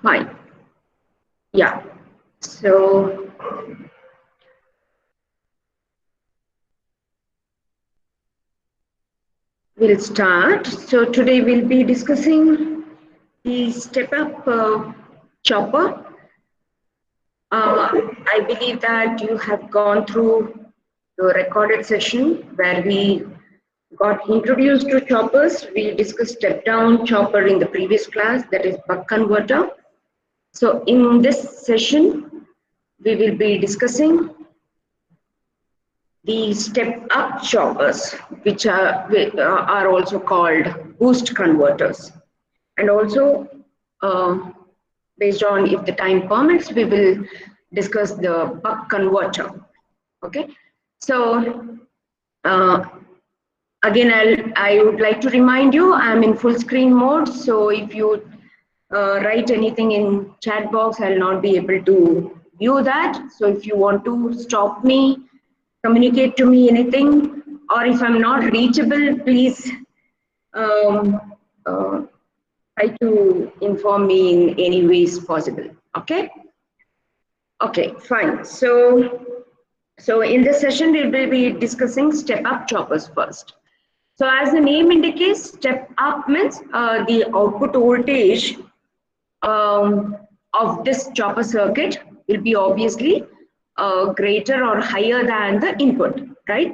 Fine. Yeah. So we'll start. So today we'll be discussing the step up chopper. I believe that you have gone through the recorded session where we got introduced to choppers. We discussed step down chopper in the previous class, that is buck converter. So in this session, we will be discussing the step up choppers, which are also called boost converters. And also, based on if the time permits, we will discuss the buck converter. Okay, so again, I would like to remind you, I'm in full screen mode. So if you write anything in chat box, I'll not be able to view that. So if you want to stop me, communicate to me anything, or if I'm not reachable, please um, try to inform me in any ways possible. Okay. Okay, fine. So in this session, we will be discussing step up choppers first. So as the name indicates, step up means the output voltage of this chopper circuit will be obviously greater or higher than the input, right?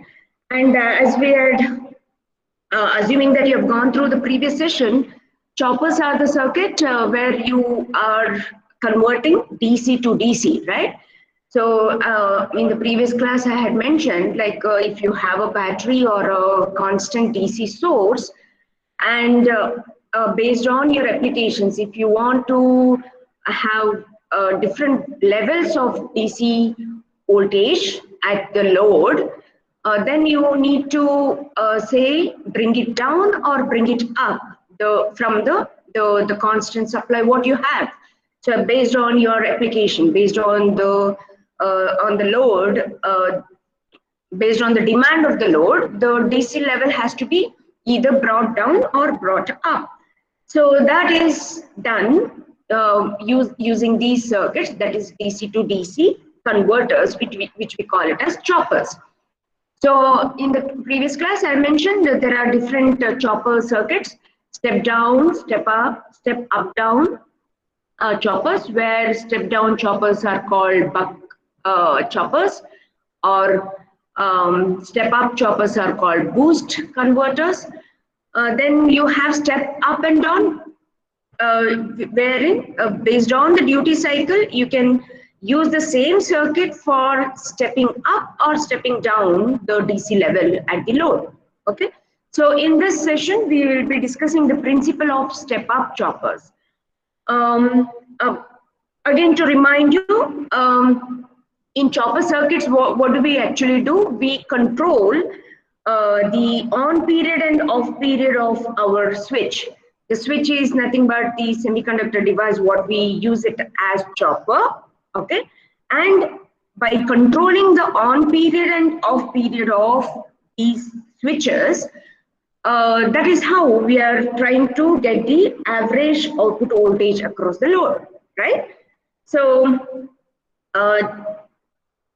And as we had, assuming that you have gone through the previous session, choppers are the circuit where you are converting DC to DC, right? So in the previous class, I had mentioned like if you have a battery or a constant DC source, and based on your applications, if you want to have different levels of DC voltage at the load, then you need to say bring it down or bring it up from the constant supply what you have. So based on your application, based on the load, based on the demand of the load, the DC level has to be either brought down or brought up. So that is done using these circuits, that is DC to DC converters, which we call it as choppers. So in the previous class, I mentioned that there are different chopper circuits: step down, step up, down choppers, where step down choppers are called buck choppers, or step up choppers are called boost converters. Then you have step up and down, wherein based on the duty cycle, you can use the same circuit for stepping up or stepping down the DC level at the load. Okay. So in this session, we will be discussing the principle of step up choppers. Um, uh, Again, to remind you, in chopper circuits, what do we actually do? We control the on period and off period of our switch. The switch is nothing but the semiconductor device, what we use it as chopper, okay? And by controlling the on period and off period of these switches, that is how we are trying to get the average output voltage across the load, right? So,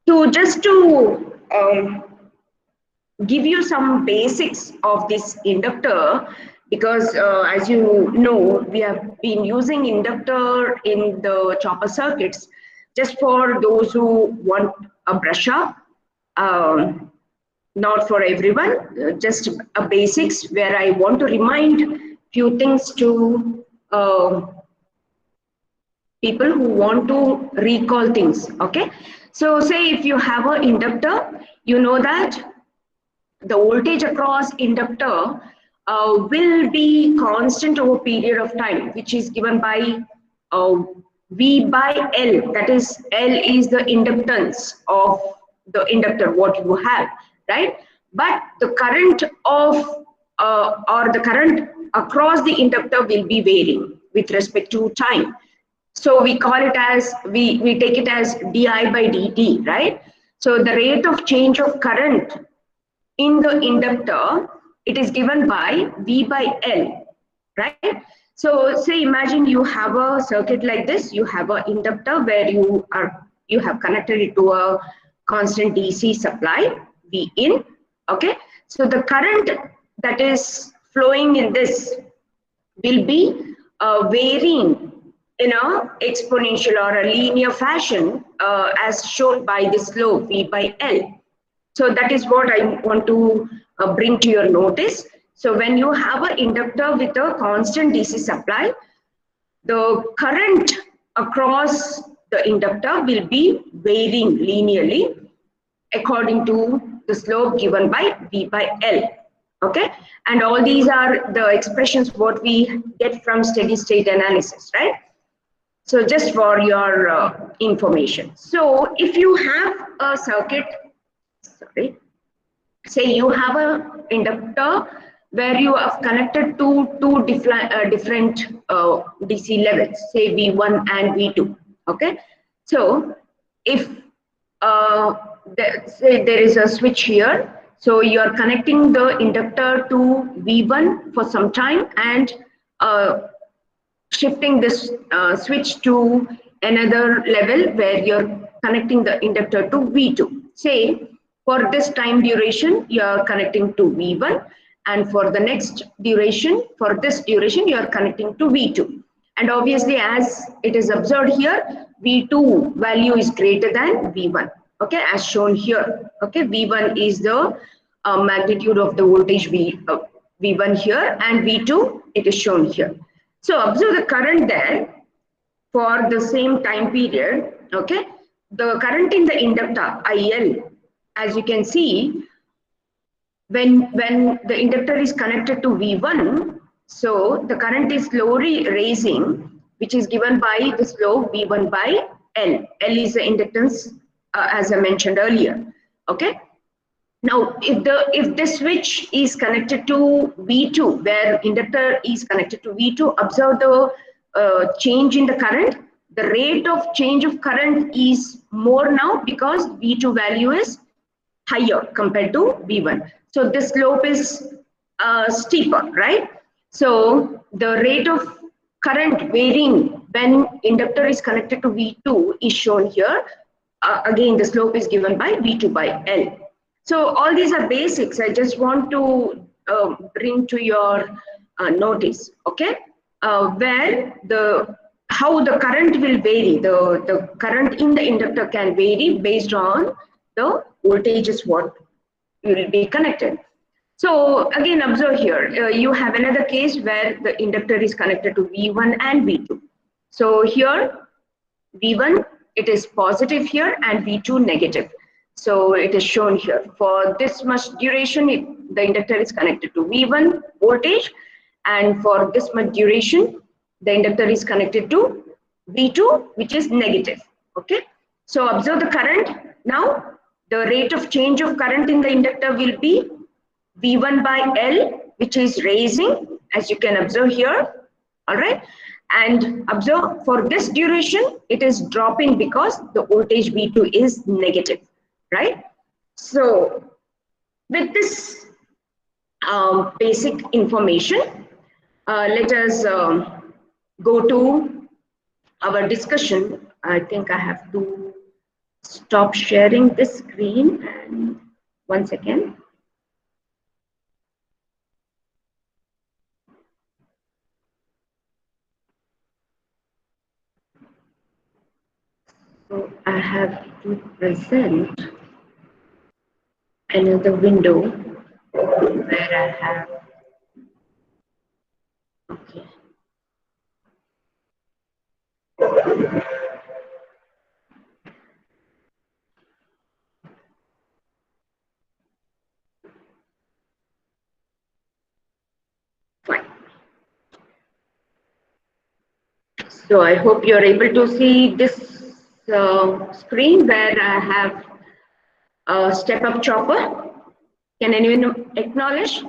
to give you some basics of this inductor, because as you know, we have been using inductor in the chopper circuits just for those who want a brush up, not for everyone, just a basics where I want to remind few things to people who want to recall things, okay? So say if you have an inductor, you know that the voltage across inductor will be constant over period of time, which is given by V by L. That is, L is the inductance of the inductor, what you have, right? But the current of or the current across the inductor will be varying with respect to time. So we call it as, we take it as di by dt, right? So the rate of change of current in the inductor, it is given by V by L, right? So say imagine you have a circuit like this. You have an inductor where you have connected it to a constant DC supply V in. Okay, so the current that is flowing in this will be varying in a exponential or a linear fashion as shown by the slope V by L. So that is what I want to bring to your notice. So when you have an inductor with a constant DC supply, the current across the inductor will be varying linearly according to the slope given by V by L. Okay, and all these are the expressions what we get from steady state analysis, right? So just for your information. So if you have a circuit, sorry, say you have a inductor where you have connected to two different DC levels, say V1 and V2. Okay, so if say there is a switch here, so you are connecting the inductor to V1 for some time and shifting this switch to another level where you're connecting the inductor to V2. Say for this time duration, you're connecting to V1, and for the next duration, for this duration, you're connecting to V2. And obviously, as it is observed here, V2 value is greater than V1. Okay, as shown here. Okay, V1 is the magnitude of the voltage V1 here, and V2 it is shown here. So observe the current there for the same time period. Okay, the current in the inductor IL, as you can see, when the inductor is connected to V1, so the current is slowly raising, which is given by the slope V1 by L. L is the inductance, as I mentioned earlier. Okay. Now, if the switch is connected to V2, where inductor is connected to V2, observe the change in the current. The rate of change of current is more now because V2 value is higher compared to V1. So this slope is steeper, right? So the rate of current varying when inductor is connected to V2 is shown here. Again, the slope is given by V2 by L. So all these are basics. I just want to bring to your notice, okay? Where how the current will vary. The current in the inductor can vary based on the voltages what will be connected. So again, observe here, you have another case where the inductor is connected to V1 and V2. So here, V1, it is positive here, and V2 negative. So it is shown here. For this much duration, the inductor is connected to V1 voltage, and for this much duration, the inductor is connected to V2, which is negative. Okay. So observe the current. Now, the rate of change of current in the inductor will be V1 by L, which is raising, as you can observe here. All right. And observe for this duration, it is dropping because the voltage V2 is negative, right? So with this basic information, let us go to our discussion. I think I have to stop sharing this screen, and one second. So I have to present another window where I have, okay. Fine. So I hope you're able to see this screen where I have a step-up chopper. Can anyone acknowledge?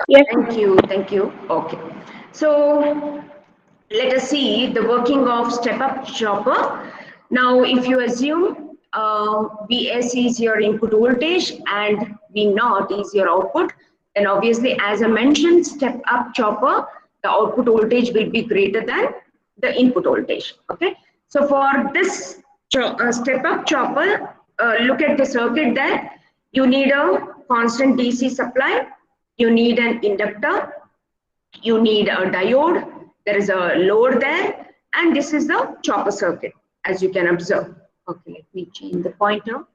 Yes. Thank you, thank you. Okay. So let us see the working of step-up chopper. Now, if you assume Vs is your input voltage and V0 is your output. And obviously, as I mentioned, step up chopper, the output voltage will be greater than the input voltage. Okay. So for this step up chopper, look at the circuit there. You need a constant DC supply. You need an inductor. You need a diode. There is a load there. And this is the chopper circuit, as you can observe. Okay, let me change the pointer.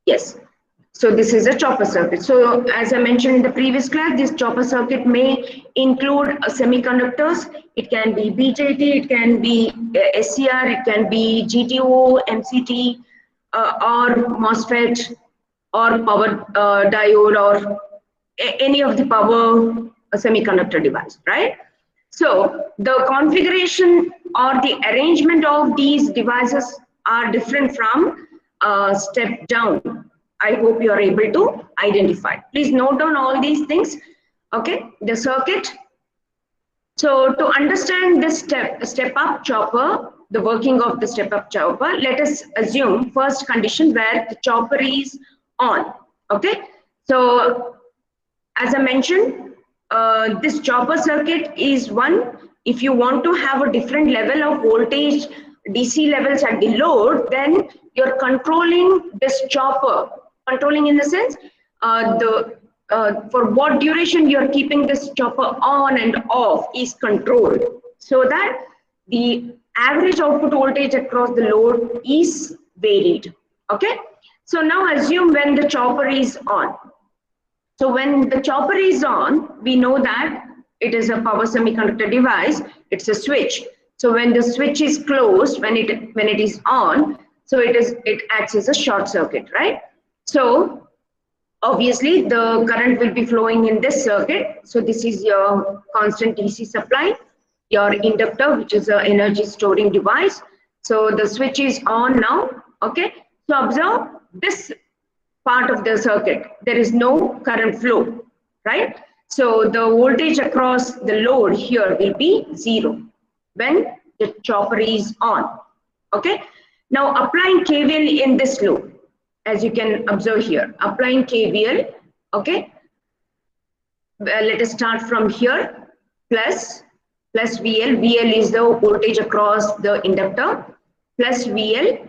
Yes. So this is a chopper circuit. So as I mentioned in the previous class, this chopper circuit may include semiconductors. It can be BJT, it can be SCR, it can be GTO, MCT, or MOSFET, or power diode, or any of the power semiconductor device, right? So the configuration or the arrangement of these devices are different from step down. I hope you are able to identify. Please note down all these things. Okay, the circuit. So to understand this step up chopper, the working of the step up chopper, let us assume first condition where the chopper is on. Okay, so as I mentioned, this chopper circuit is one. If you want to have a different level of voltage, DC levels at the load, then you're controlling this chopper. Controlling in the sense, for what duration you're keeping this chopper on and off is controlled, so that the average output voltage across the load is varied. Okay. So now assume when the chopper is on. So when the chopper is on, we know that it is a power semiconductor device. It's a switch. So when the switch is closed, when it is on, so it acts as a short circuit, right? So obviously the current will be flowing in this circuit. So this is your constant DC supply, your inductor, which is an energy storing device. So the switch is on now. Okay. So observe this part of the circuit, there is no current flow, right? So the voltage across the load here will be 0 when the chopper is on. Okay. Now applying KVL in this loop, as you can observe here, applying KVL. Okay. Let us start from here. Plus VL. VL is the voltage across the inductor. Plus VL.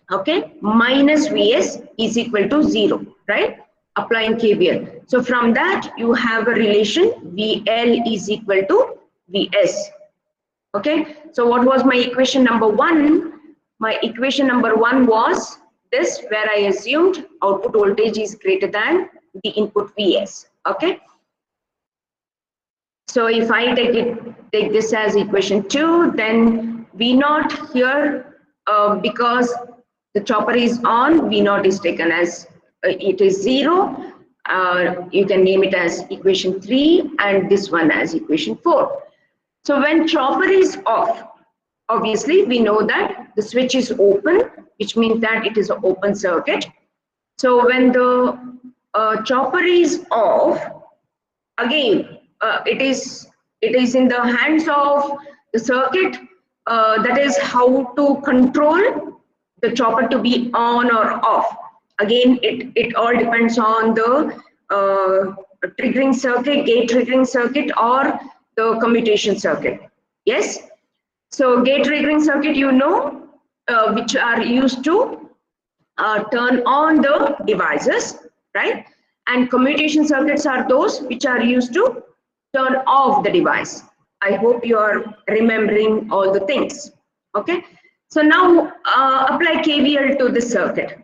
Okay, minus Vs is equal to 0, right? Applying KVL. So from that you have a relation VL is equal to Vs. Okay, so what was my equation number 1? My equation number 1 was this, where I assumed output voltage is greater than the input Vs. Okay. So if I take this as equation 2, then V0 here, because the chopper is on, V0 is taken as it is 0. You can name it as equation 3 and this one as equation 4. So when chopper is off, obviously we know that the switch is open, which means that it is an open circuit. So when the chopper is off, again it is in the hands of the circuit, that is how to control the chopper to be on or off. Again, it all depends on the triggering circuit, gate triggering circuit, or the commutation circuit. Yes. So gate triggering circuit, you know, which are used to turn on the devices, right? And commutation circuits are those which are used to turn off the device. I hope you are remembering all the things. Okay. So now apply KVL to this circuit.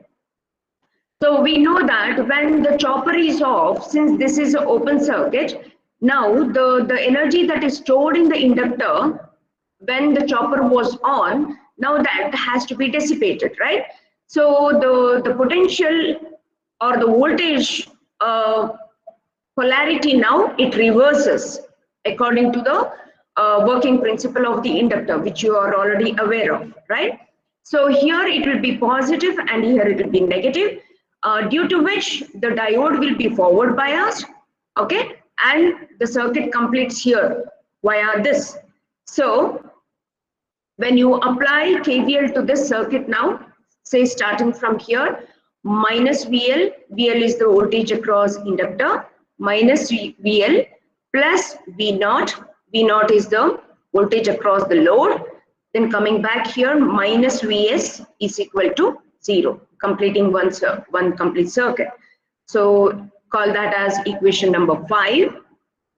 So we know that when the chopper is off, since this is an open circuit, now the energy that is stored in the inductor when the chopper was on, now that has to be dissipated, right? So the potential or the voltage polarity now, it reverses according to the working principle of the inductor, which you are already aware of, right? So here it will be positive and here it will be negative, due to which the diode will be forward biased, okay? And the circuit completes here via this. So when you apply KVL to this circuit now, say starting from here, minus VL, VL is the voltage across inductor, minus VL plus V naught, V naught is the voltage across the load. Then coming back here, minus Vs is equal to 0, completing one complete circuit. So call that as equation number 5.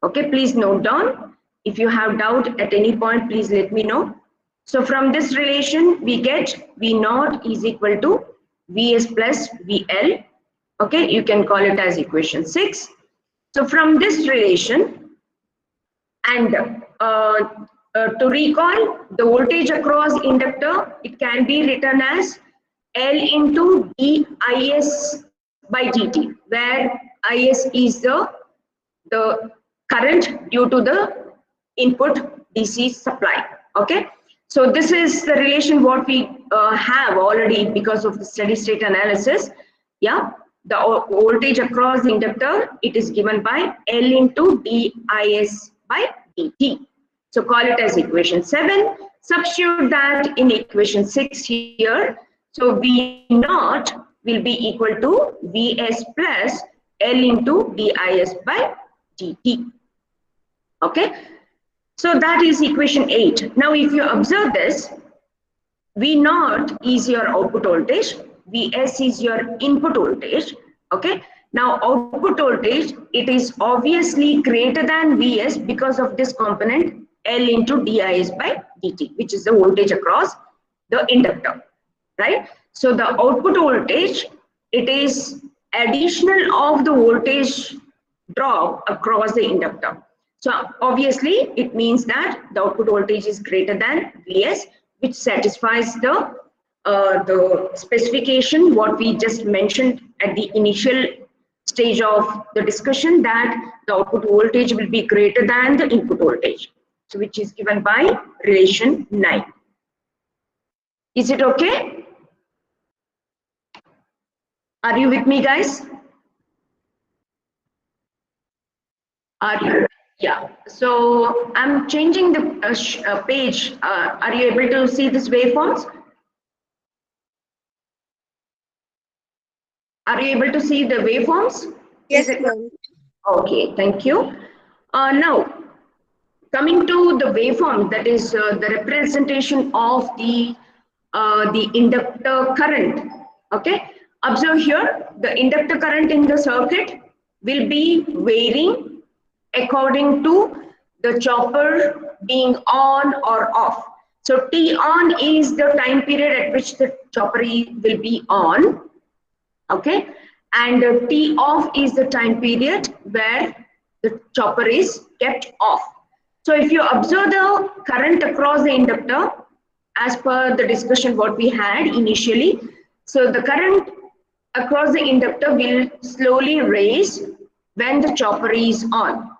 Okay, please note down. If you have doubt at any point, please let me know. So from this relation, we get V naught is equal to Vs plus VL. Okay, you can call it as equation 6. So from this relation, and to recall, the voltage across inductor, it can be written as L into dIs by dt, where Is is the current due to the input DC supply. Okay, so this is the relation what we have already because of the steady state analysis. Yeah, the voltage across the inductor, it is given by L into dIs by dt. So call it as equation 7. Substitute that in equation 6 here. So V naught will be equal to Vs plus L into dIs by dt. Okay, so that is equation 8. Now if you observe this, V naught is your output voltage, Vs is your input voltage. Okay, now output voltage, it is obviously greater than Vs because of this component L into dIs by dt, which is the voltage across the inductor, right? So the output voltage, it is additional of the voltage drop across the inductor. So obviously it means that the output voltage is greater than Vs, which satisfies the specification what we just mentioned at the initial stage of the discussion, that the output voltage will be greater than the input voltage, so which is given by relation 9. Is it okay? Are you with me, guys? Are you? Yeah. So I'm changing the page. Are you able to see this waveforms? Are you able to see the waveforms? Yes, ma'am. Okay, thank you. Now, coming to the waveform, that is the representation of the inductor current. Okay, observe here, the inductor current in the circuit will be varying according to the chopper being on or off. So T on is the time period at which the chopper will be on. Okay, and T off is the time period where the chopper is kept off. So if you observe the current across the inductor, as per the discussion what we had initially, so the current across the inductor will slowly raise when the chopper is on.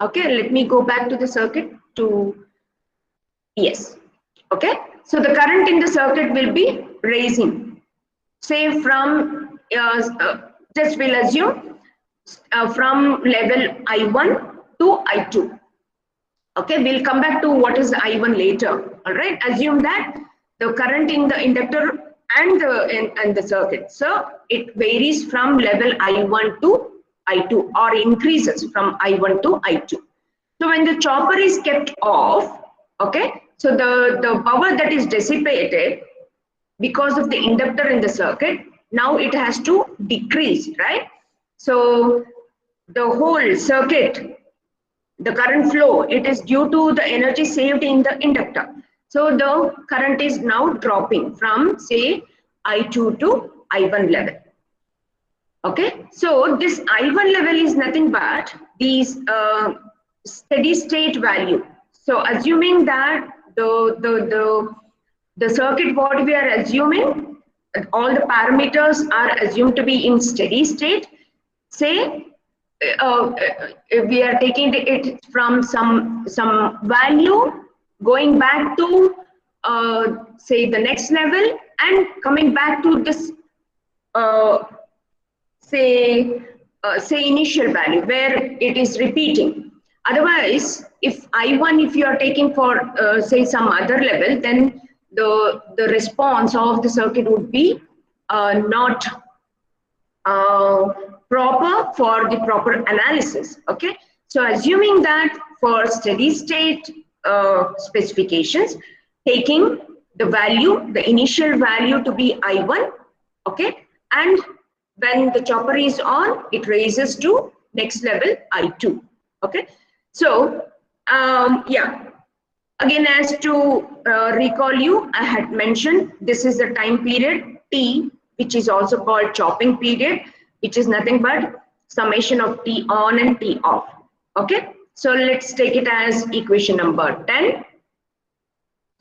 Okay, let me go back to the circuit to, yes. Okay, so the current in the circuit will be raising, say from, just we'll assume from level I1 to I2. Okay, we'll come back to what is I1 later. All right, assume that the current in the inductor and the circuit, so it varies from level I1 to I2, or increases from I1 to I2. So when the chopper is kept off, okay, so the power that is dissipated because of the inductor in the circuit, now it has to decrease, right? So the whole circuit, the current flow, it is due to the energy saved in the inductor. So the current is now dropping from, say, I2 to I1 level. Okay, so this I1 level is nothing but these steady state value. So assuming that the circuit what we are assuming, all the parameters are assumed to be in steady state. Say we are taking it from some value, going back to say the next level, and coming back to this say initial value where it is repeating. Otherwise, if I1, if you are taking for say some other level, then the response of the circuit would be not proper for the proper analysis. Okay, so assuming that for steady state specifications, taking the value, the initial value to be I1, okay, and when the chopper is on, it raises to next level I2. Okay, so yeah, again, as to recall you, I had mentioned this is the time period T, which is also called chopping period, which is nothing but summation of T on and T off. Okay, so let's take it as equation number 10.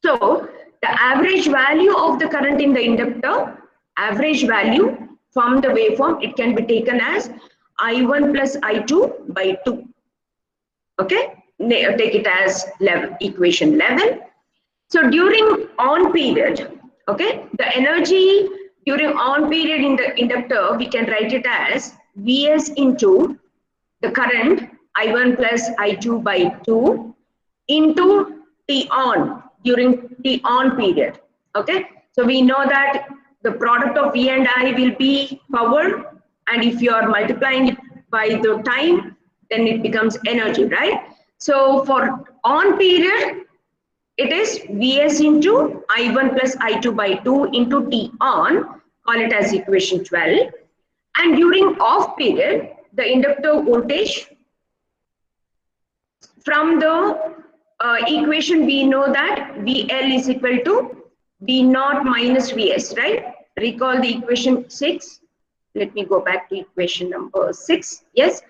So the average value of the current in the inductor, average value from the waveform, it can be taken as I1 plus I2 by 2. Okay, take it as equation 11. So during on period, okay, the energy during on period in the inductor, we can write it as Vs into the current I1 plus I2 by 2 into T on during T on period. Okay, so we know that the product of V and I will be power, and if you are multiplying it by the time, then it becomes energy, right? So for on period, it is Vs into I1 plus I2 by 2 into T on, call it as equation 12. And during off period, the inductor voltage, from the equation we know that VL is equal to V naught minus Vs, right? Recall the equation 6. Let me go back to equation number 6. Yes,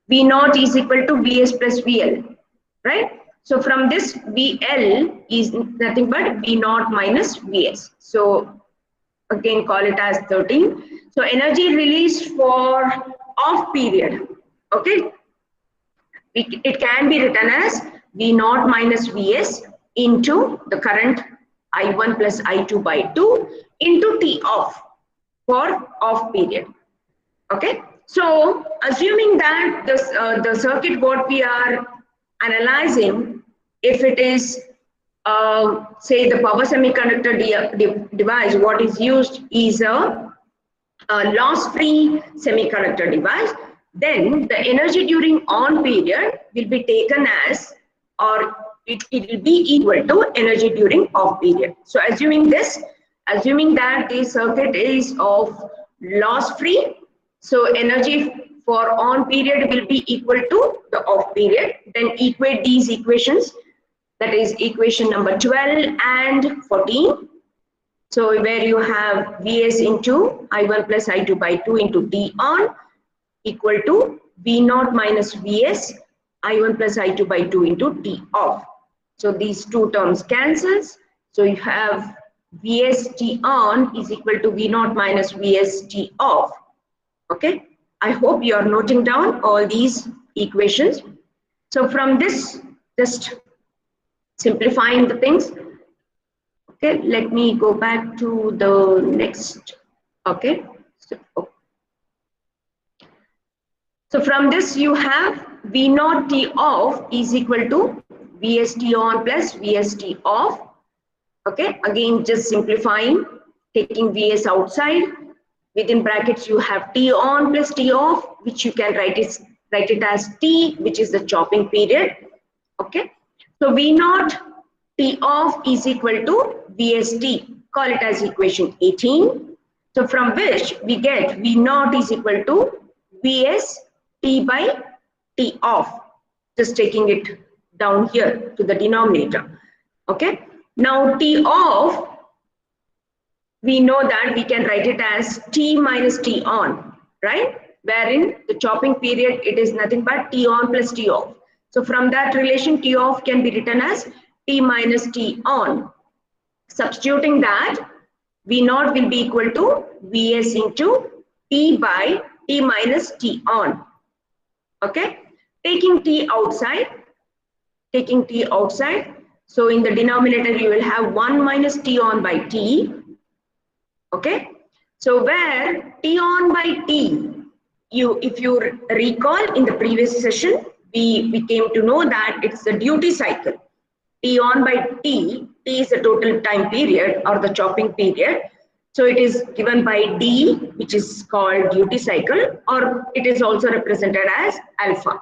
V naught is equal to Vs plus VL, right? So from this, VL is nothing but V naught minus Vs. So again, call it as 13. So energy released for off period, okay? It can be written as V naught minus Vs into the current I1 plus I2 by 2 into T off for off period. Okay, so assuming that the circuit what we are analyzing, if it is say the power semiconductor device, what is used is a loss-free semiconductor device, then the energy during on period will be taken as, or it will be equal to energy during off period. So assuming this, assuming that the circuit is of loss-free, so energy for on period will be equal to the off period. Then equate these equations, that is equation number 12 and 14. So where you have Vs into I1 plus I2 by 2 into T on equal to V naught minus Vs I1 plus I2 by 2 into T off. So these two terms cancels. So you have Vs T on is equal to V naught minus Vs T off. Okay, I hope you are noting down all these equations. So from this, just simplifying the things. Okay, let me go back to the next. Okay, so from this you have V naught T off is equal to VST on plus VST off. Okay, again just simplifying, taking Vs outside. Within brackets you have T on plus T off, which you can write it as T, which is the chopping period. Okay, so V naught T off is equal to VST, call it as equation 18. So from which we get V naught is equal to Vs T by T off, just taking it down here to the denominator. Okay, now T off, we know that we can write it as T minus T on, right? Wherein the chopping period, it is nothing but T on plus T off. So from that relation, T off can be written as T minus T on. Substituting that, V naught will be equal to Vs into T by T minus T on. Okay, taking T outside, so in the denominator you will have 1 minus T on by T. Okay, so where T on by T, if you recall in the previous session, we came to know that it's the duty cycle. T on by T T is the total time period or the chopping period. So it is given by D, which is called duty cycle, or it is also represented as alpha.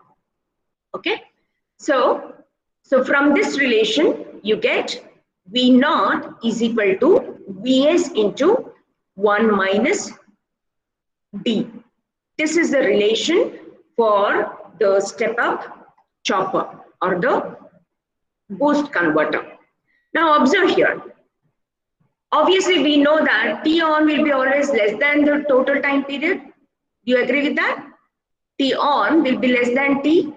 Okay. So from this relation, you get V naught is equal to Vs into 1 minus D. This is the relation for the step up chopper or the boost converter. Now observe here. Obviously, we know that T on will be always less than the total time period. Do you agree with that? T on will be less than T.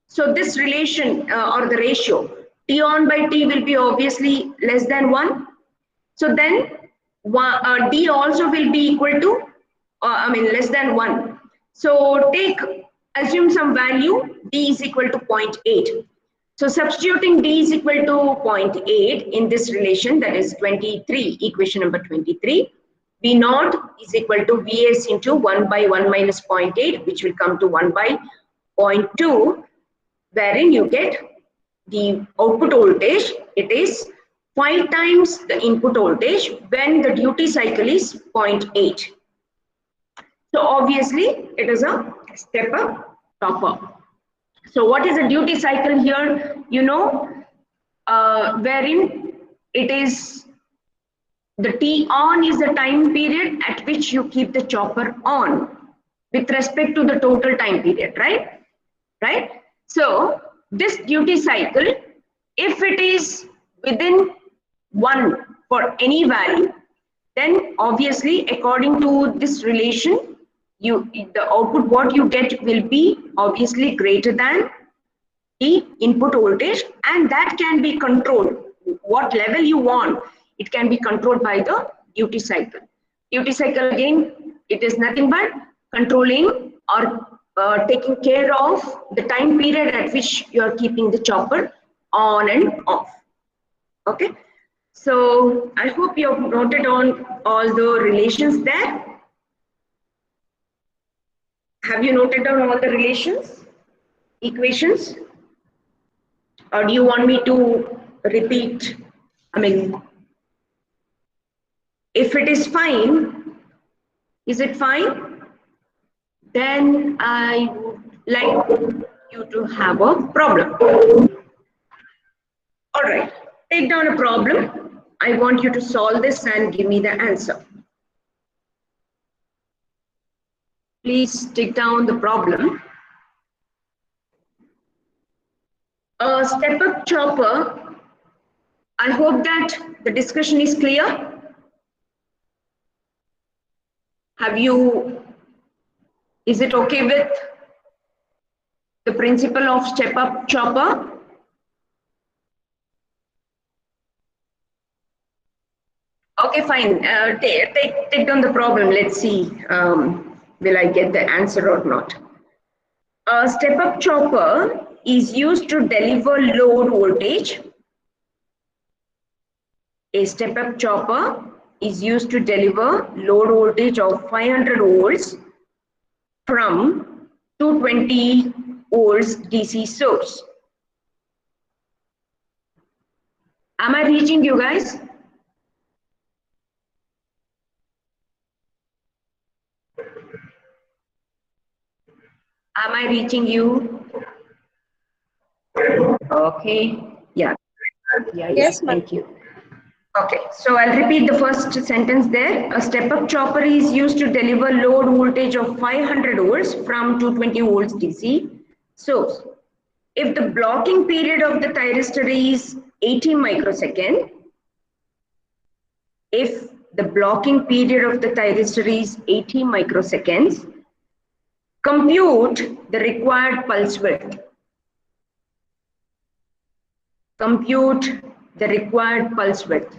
So this relation or the ratio, T on by T will be obviously less than 1. So then D also will be equal to, less than 1. So assume some value, D is equal to 0.8. So substituting D is equal to 0.8 in this relation, that is 23, equation number 23. V naught is equal to Vs into 1 by 1 minus 0.8, which will come to 1 by 0.2, wherein you get the output voltage. It is 5 times the input voltage when the duty cycle is 0.8. So obviously it is a step up chopper. So what is a duty cycle here? You know, wherein it is the T on is the time period at which you keep the chopper on with respect to the total time period, right? Right? So this duty cycle, if it is within 1 for any value, then obviously according to this relation, the output what you get will be obviously greater than the input voltage, and that can be controlled. What level you want, it can be controlled by the duty cycle. Duty cycle, again, it is nothing but controlling or taking care of the time period at which you are keeping the chopper on and off. Okay, so I hope you have noted on all the relations there. Have you noted down all the relations, equations? Or do you want me to repeat? If it is fine, is it fine? Then I would like you to have a problem. All right, take down a problem. I want you to solve this and give me the answer. Please take down the problem. A step-up chopper. I hope that the discussion is clear. Is it okay with the principle of step-up chopper? Okay, fine. Take down the problem. Let's see, will I get the answer or not? A step-up chopper is used to deliver load voltage. A step-up chopper is used to deliver load voltage of 500 volts from 220 volts DC source. Am I reaching you guys? Am I reaching you? Okay. Yeah. Yes. Thank you. Okay, so I'll repeat the first sentence there. A step-up chopper is used to deliver load voltage of 500 volts from 220 volts DC source. If the blocking period of the thyristor is 80 microseconds, if the blocking period of the thyristor is 80 microseconds, compute the required pulse width. Compute the required pulse width.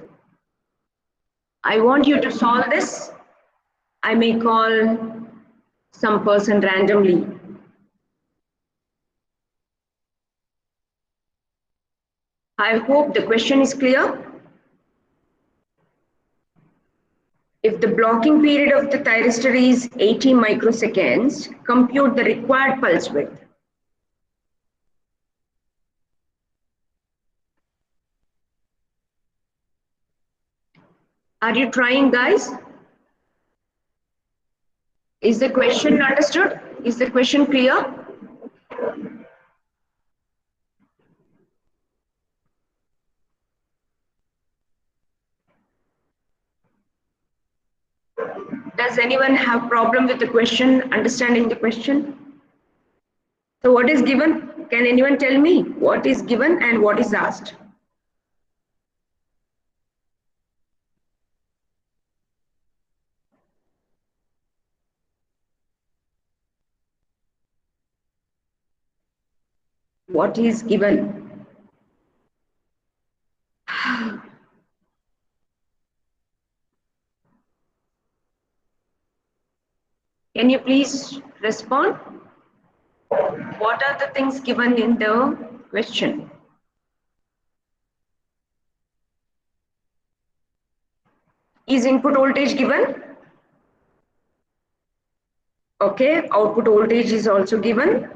I want you to solve this. I may call some person randomly. I hope the question is clear. If the blocking period of the thyristor is 80 microseconds, compute the required pulse width. Are you trying, guys? Is the question understood? Is the question clear? Does anyone have problem with the question, understanding the question? So what is given? Can anyone tell me what is given and what is asked? What is given? Can you please respond? What are the things given in the question? Is input voltage given? Okay, output voltage is also given.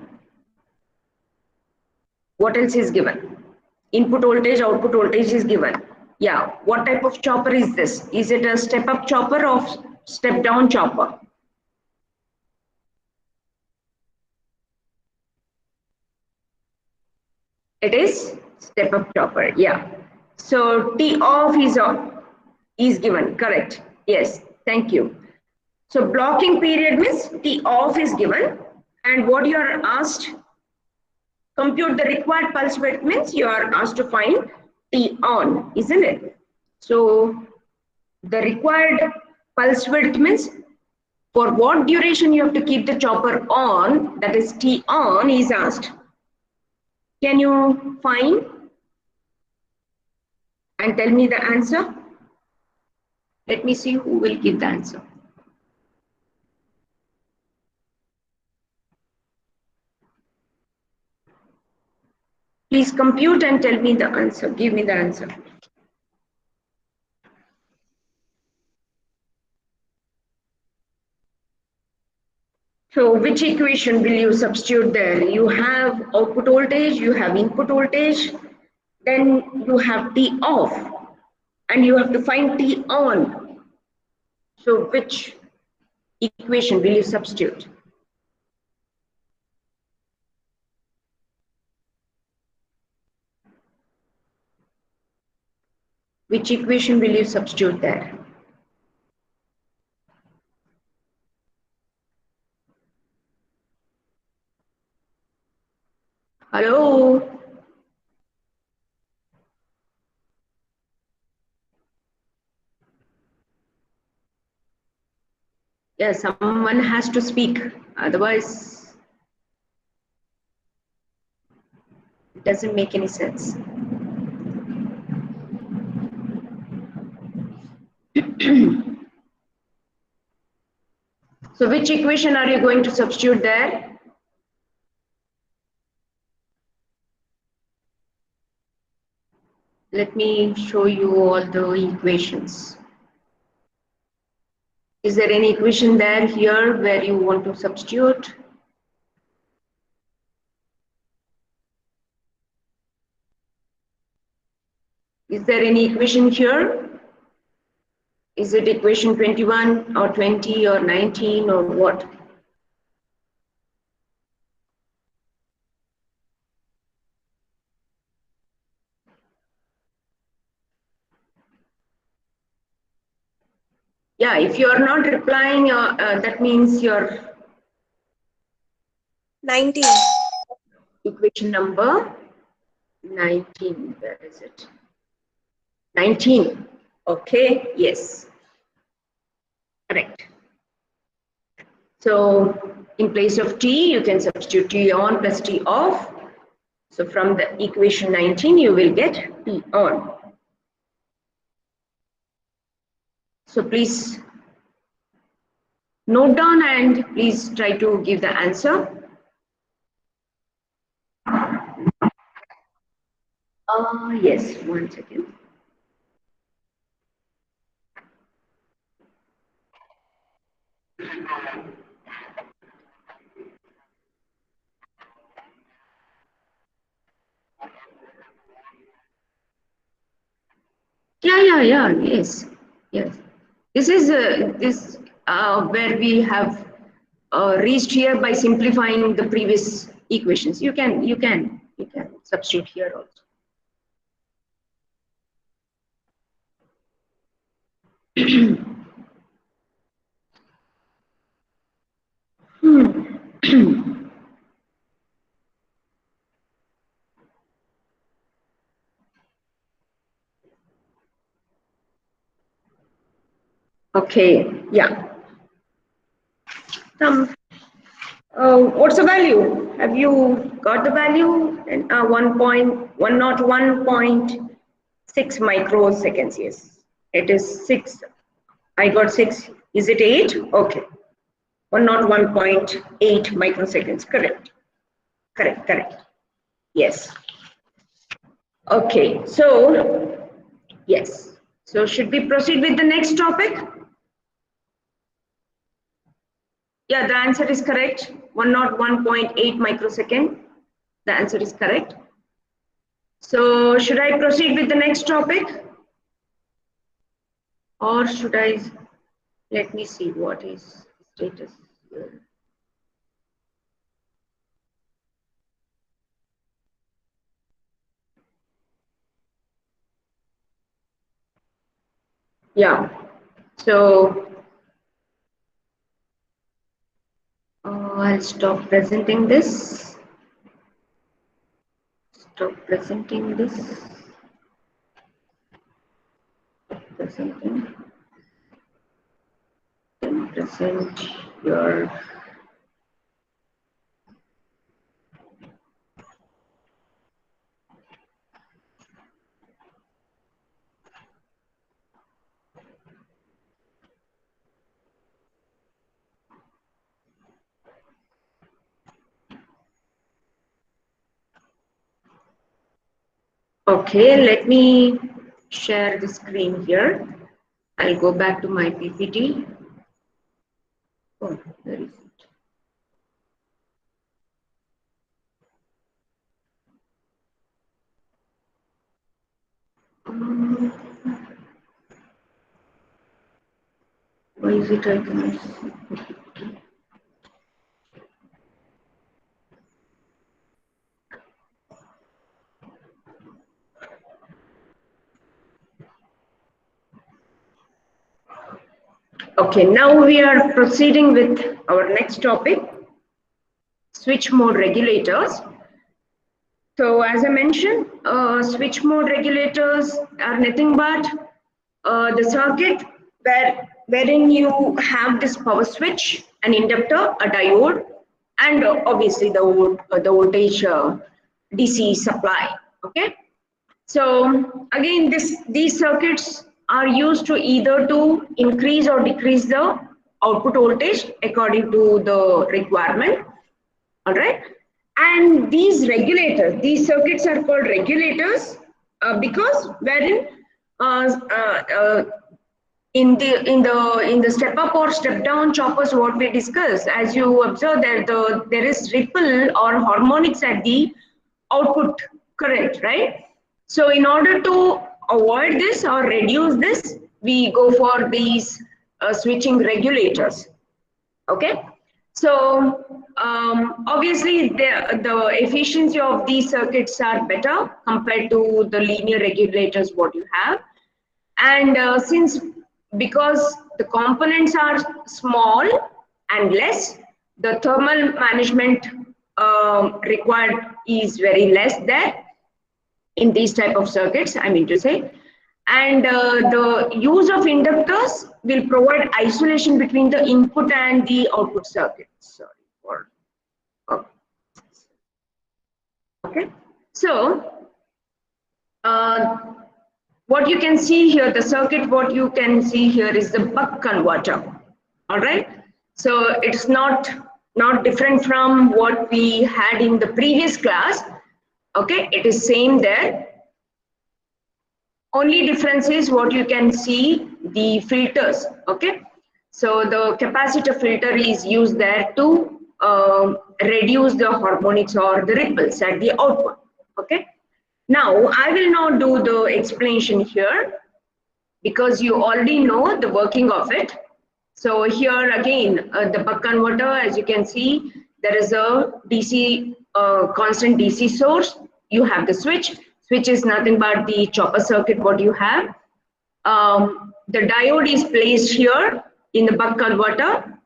What else is given? Input voltage, output voltage is given. Yeah, what type of chopper is this? Is it a step up chopper or step down chopper? It is step up chopper, yeah. So T off is given, correct. Yes, thank you. So blocking period means T off is given, and what you are asked, compute the required pulse width means you are asked to find T on, isn't it? So the required pulse width means for what duration you have to keep the chopper on, that is T on, is asked. Can you find and tell me the answer? Let me see who will give the answer. Please compute and tell me the answer. Give me the answer. So which equation will you substitute there? You have output voltage, you have input voltage, then you have T off, and you have to find T on. So which equation will you substitute? Which equation will you substitute there? Hello? Yes, someone has to speak. Otherwise, it doesn't make any sense. So which equation are you going to substitute there? Let me show you all the equations. Is there any equation there here where you want to substitute? Is there any equation here? Is it equation 21 or 20 or 19 or what? Yeah, if you are not replying, that means your 19. Equation number 19. Where is it? 19. Okay, yes. Correct. So in place of T, you can substitute T on plus T off. So from the equation 19, you will get T on. So please note down and please try to give the answer. Yes, 1 second. Yeah, yes. Yes, this is where we have reached here by simplifying the previous equations. You can substitute here also. Okay, yeah. What's the value? Have you got the value? And 1.101.6 microseconds. Yes, it is 6. I got 6. Is it 8? Okay. 101.8 microseconds. Correct. Correct. Correct. Yes. Okay. So, yes. So, should we proceed with the next topic? Yeah, the answer is correct. 101.8 microsecond. The answer is correct. So should I proceed with the next topic? Or should I, let me see what is status here. Yeah, so I'll stop presenting this. Stop presenting this. Presenting. Then present your. Okay, let me share the screen here. I'll go back to my PPT. Oh, where is it? Why is it I cannot see? Okay, now we are proceeding with our next topic, switch mode regulators. So as I mentioned, switch mode regulators are nothing but the circuit wherein you have this power switch, an inductor, a diode, and obviously the voltage DC supply. Okay. So again, these circuits are used to either to increase or decrease the output voltage according to the requirement. All right. And these regulators, these circuits are called regulators because wherein uh, uh, uh, in the step up or step down choppers, what we discussed, as you observe that there is ripple or harmonics at the output current, right? So in order to avoid this or reduce this, we go for these switching regulators. Okay, so obviously the efficiency of these circuits are better compared to the linear regulators what you have, and since because the components are small and less, the thermal management required is very less there in these type of circuits, I mean to say. And the use of inductors will provide isolation between the input and the output circuits. Sorry for, oh, okay. So what you can see here, the circuit, what you can see here is the buck converter. All right. So it's not different from what we had in the previous class. Okay, it is same there. Only difference is what you can see the filters. Okay, so the capacitor filter is used there to reduce the harmonics or the ripples at the output. Okay, now I will now do the explanation here. because you already know the working of it. So here again, the buck converter, as you can see, there is a DC, constant DC source. You have the switch. Switch is nothing but the chopper circuit what you have. The diode is placed here in the buck converter.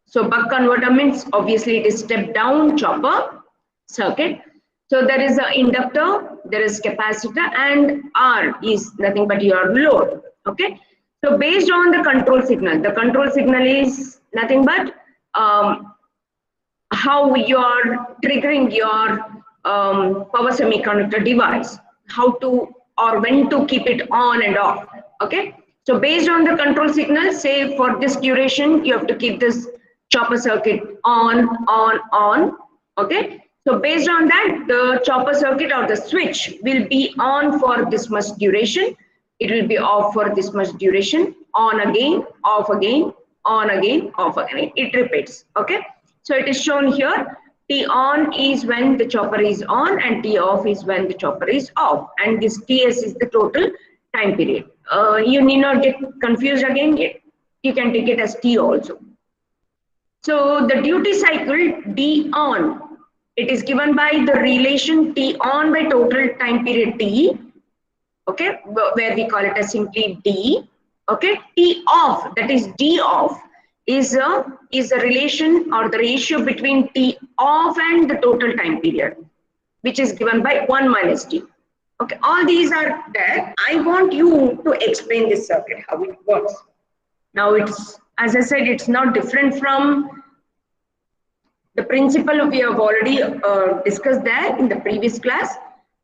So buck converter means obviously it is step down chopper circuit. So there is an inductor, there is capacitor, and R is nothing but your load. Okay. So based on the control signal is nothing but how you're triggering your power semiconductor device, how to or when to keep it on and off. Okay. So based on the control signal, say for this duration, you have to keep this chopper circuit on. Okay. So based on that, the chopper circuit or the switch will be on for this much duration. It will be off for this much duration, on again, off again, on again, off again. It repeats. Okay. So it is shown here. T on is when the chopper is on and T off is when the chopper is off. And this TS is the total time period. You need not get confused again. You can take it as T also. So the duty cycle D on, it is given by the relation T on by total time period T. Okay, where we call it as simply D. Okay, T off, that is D off, is a relation or the ratio between T off and the total time period, which is given by 1 minus T. Okay, all these are there. I want you to explain this circuit, how it works. Now it's, as I said, it's not different from the principle we have already discussed there in the previous class.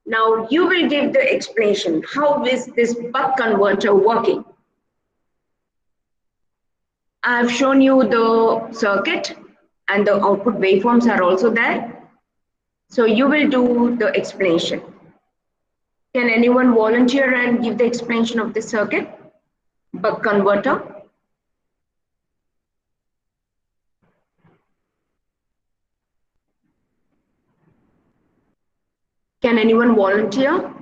Now you will give the explanation. How is this buck converter working? I have shown you the circuit and the output waveforms are also there. So you will do the explanation. Can anyone volunteer and give the explanation of the circuit? Buck converter. Can anyone volunteer?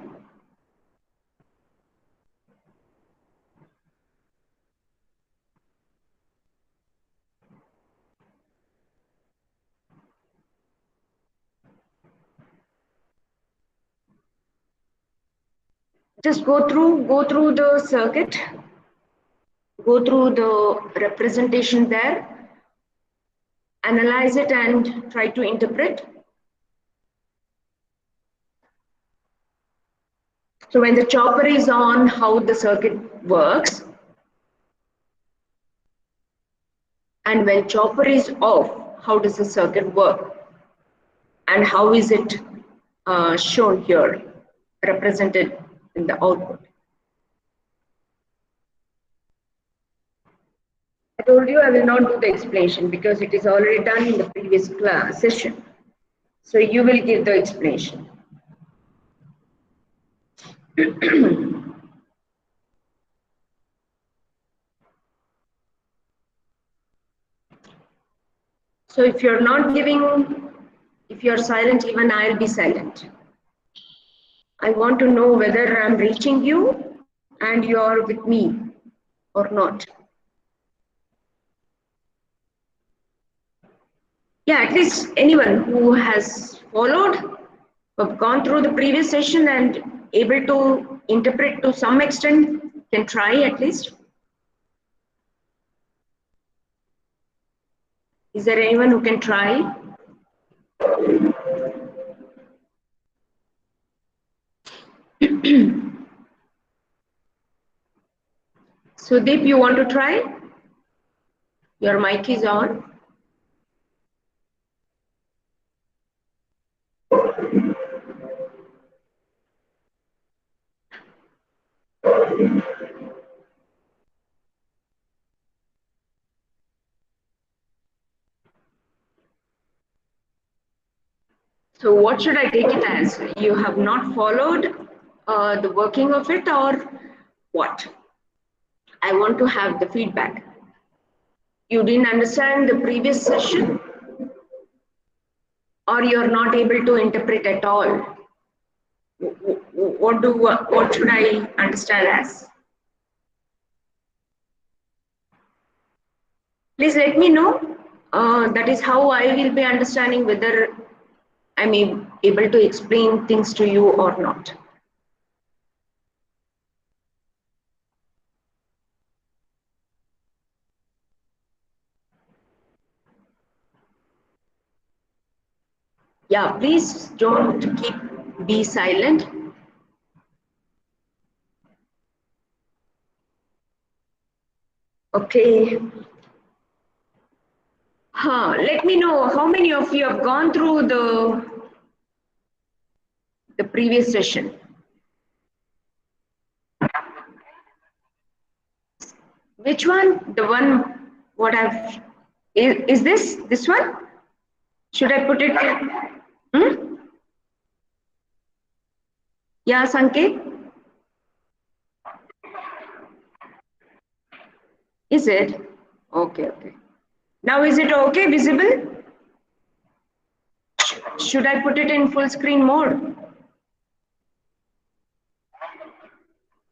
Just go through the circuit, go through the representation there, analyze it and try to interpret. So when the chopper is on, how the circuit works, and when chopper is off, how does the circuit work, and how is it shown here, represented in the output. I told you I will not do the explanation because it is already done in the previous class session. So you will give the explanation. So if you're not giving, if you're silent, even I'll be silent. I want to know whether I'm reaching you and you're with me or not. Yeah, at least anyone who has followed, who have gone through the previous session and able to interpret to some extent can try at least. Is there anyone who can try? Sudeep, you want to try? Your mic is on. So what should I take it as? You have not followed the working of it or what? I want to have the feedback. You didn't understand the previous session or you're not able to interpret at all? What should I understand as? Please let me know. That is how I will be understanding whether I'm able to explain things to you or not. Yeah, please don't be silent. Okay. Let me know how many of you have gone through the previous session. Which one? The one what I've is this one? Should I put it in? Hmm? Yeah, Sanket? Is it? Okay, okay. Now is it okay, visible? Should I put it in full screen mode?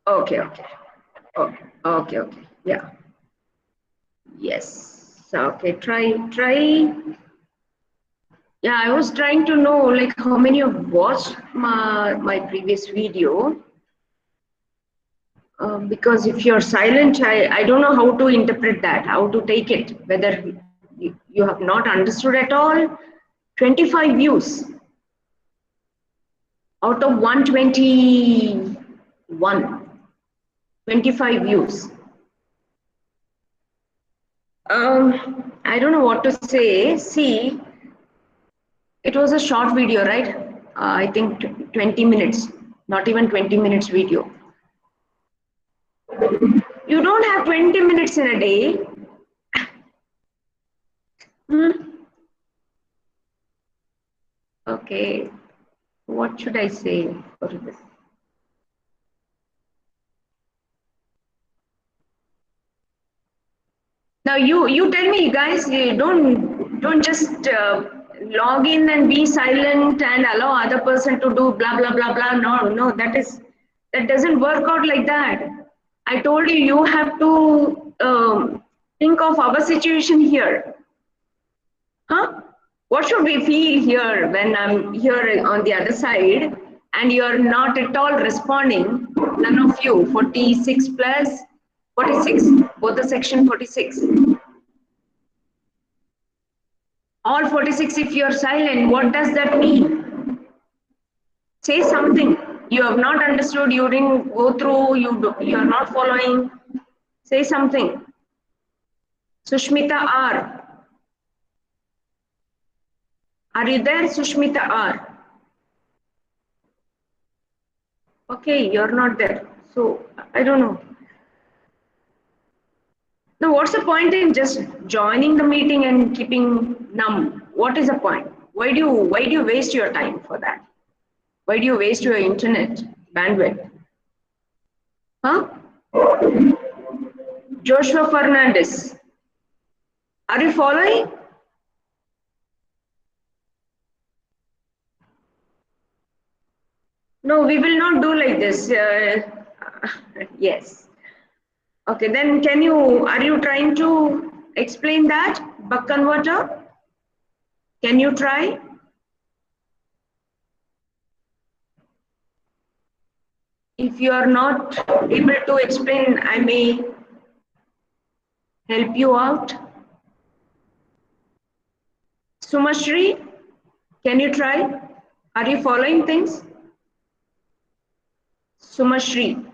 Okay, okay. Oh, okay, okay. Yeah. Yes. Okay, try. Yeah, I was trying to know like how many have watched my previous video. Because if you're silent, I don't know how to interpret that, how to take it, whether you have not understood at all. 25 views out of 121, 25 views. I don't know what to say. See, it was a short video, right? I think 20 minutes, not even 20 minutes video. You don't have 20 minutes in a day. Hmm? Okay, what should I say for this? Now you tell me, guys. You don't just log in and be silent and allow other person to do blah blah blah blah. No, that doesn't work out like that. I told you you have to think of our situation here. Huh? What should we feel here when I'm here on the other side and you're not at all responding? None of you, 46 plus 46, both the section 46. All 46, if you're silent, what does that mean? Say something. You have not understood, you didn't go through, you're not following. Say something. Sushmita R. Are you there, Sushmita R? Okay, you're not there. So, I don't know. Now, what's the point in just joining the meeting and keeping numb? What is the point? Why do you waste your time for that? Why do you waste your internet bandwidth? Huh? Joshua Fernandez. Are you following? No, we will not do like this. Yes. Okay, then are you trying to explain that, buck converter? Can you try? If you are not able to explain, I may help you out. Sumashri, can you try? Are you following things? Sumashri.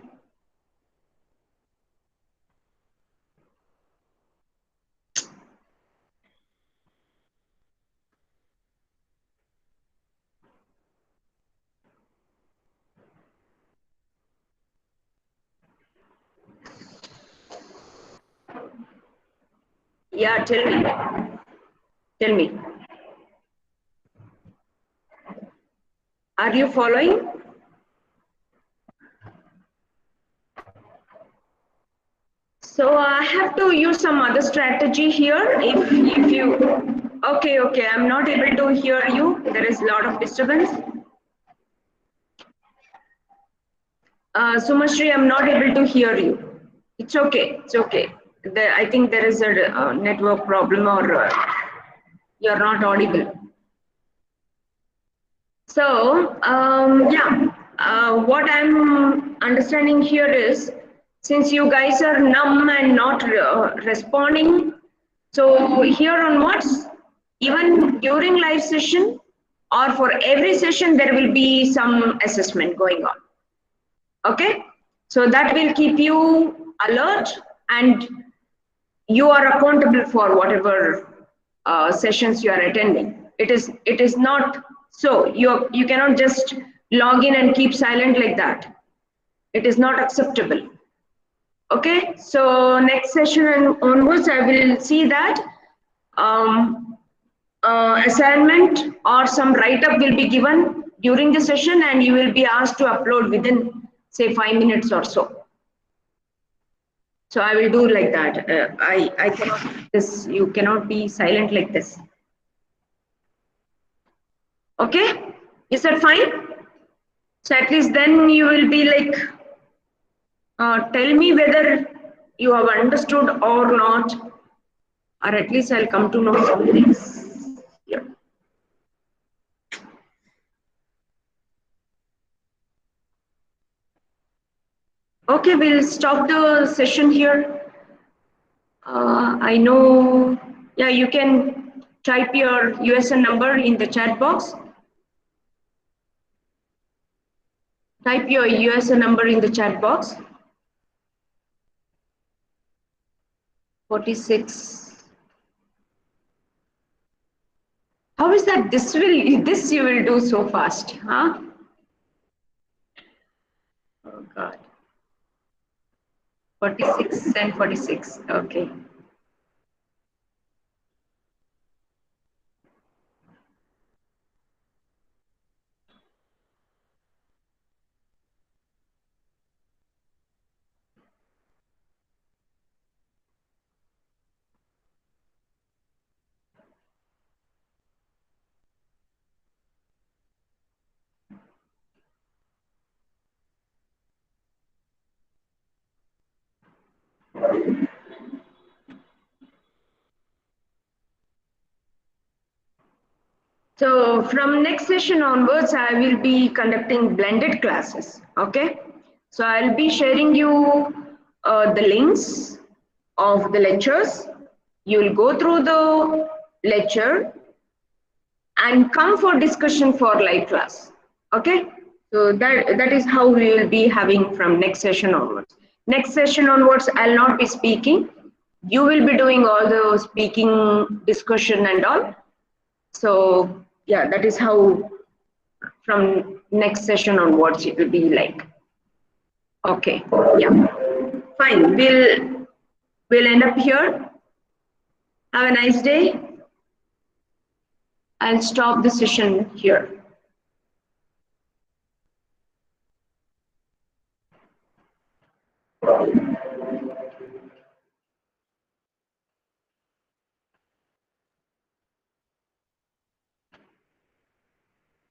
Yeah, tell me. Tell me. Are you following? So I have to use some other strategy here. If you, okay, I'm not able to hear you. There is a lot of disturbance. Sumashri, I'm not able to hear you. It's okay. I think there is a network problem, or you're not audible. So, yeah, what I'm understanding here is, since you guys are numb and not responding, so here onwards, even during live session or for every session, there will be some assessment going on. Okay, so that will keep you alert, and you are accountable for whatever sessions you are attending. It is not so you cannot just log in and keep silent like that. It is not acceptable. Okay, so next session and onwards, I will see that um, assignment or some write-up will be given during the session, and you will be asked to upload within, say, 5 minutes or so. So I will do like that. I cannot this. You cannot be silent like this. Okay, is that fine? So at least then you will be like, tell me whether you have understood or not, or at least I'll come to know some things. Yeah. Okay, we'll stop the session here. I know, yeah, you can type your USN number in the chat box. Type your USN number in the chat box. 46. How is that this you will do so fast, huh? Oh God. 46 and 46, okay. So from next session onwards, I will be conducting blended classes, okay? So I'll be sharing you the links of the lectures. You'll go through the lecture and come for discussion for live class, okay? So that is how we will be having from next session onwards. Next session onwards, I'll not be speaking. You will be doing all the speaking, discussion and all. So yeah, that is how from next session onwards it will be like. Okay, yeah, fine. We'll end up here. Have a nice day. I'll stop the session here.